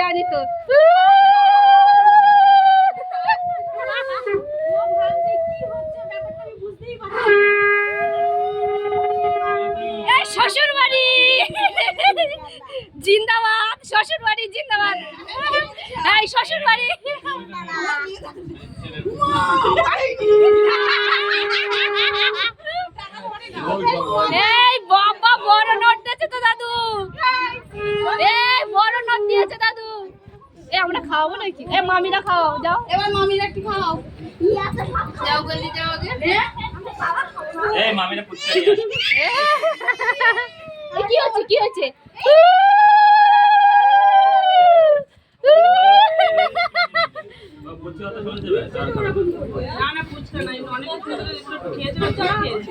জানি তো। শ্বশুর বাড়ি জিন্দাবাদ, শ্বশুর বাড়ি জিন্দাবাদ। এই শ্বশুর বাড়ি এই বাবা বড় নোট দিয়েছে তো দাদু, এই বড় নোট দিয়েছে দাদু। এ আমরা খাওয়াবো নাকি? এ মামিরা খাওয়াও, যাও এবার মামিরা একটু খাওয়াও, যাও গলি যাও আগে। এই মামিরা পুচকারি কি হচ্ছে কি হচ্ছে? পুচকা তো চলে যাবে না না পুচকা নাই, অনেক একটু খেয়ে যাবে, চলো খেয়েছে।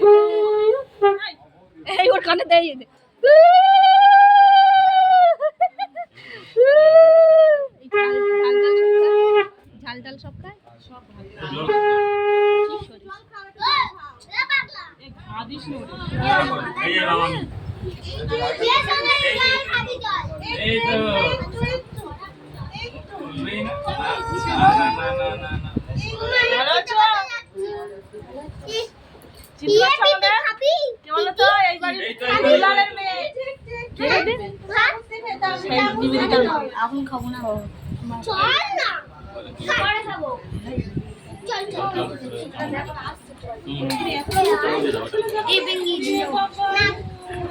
এই ওর কানে দেয় ঝাল ঝাল সব খায়, সব আদিস নো এই যে মামি এই তো ভালো আছো? চিন্তা করছো আমাদের? কি বলো তো, এই বাড়ির বিলালের মেয়ে। সেই নিবেদিতা মেয়ে। এখন খাবো না, চল না পরে খাবো চল চল এই বেঙ্গি না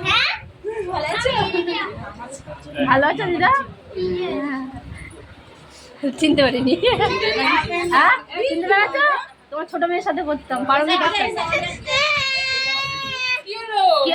হ্যাঁ ভালো আছো দিদা? চিনতে পারিনি, হ্যাঁ চিনতে পারছো? তোমার ছোট মেয়ের সাথে করতাম, 12 মিনিট। কি হলো? কি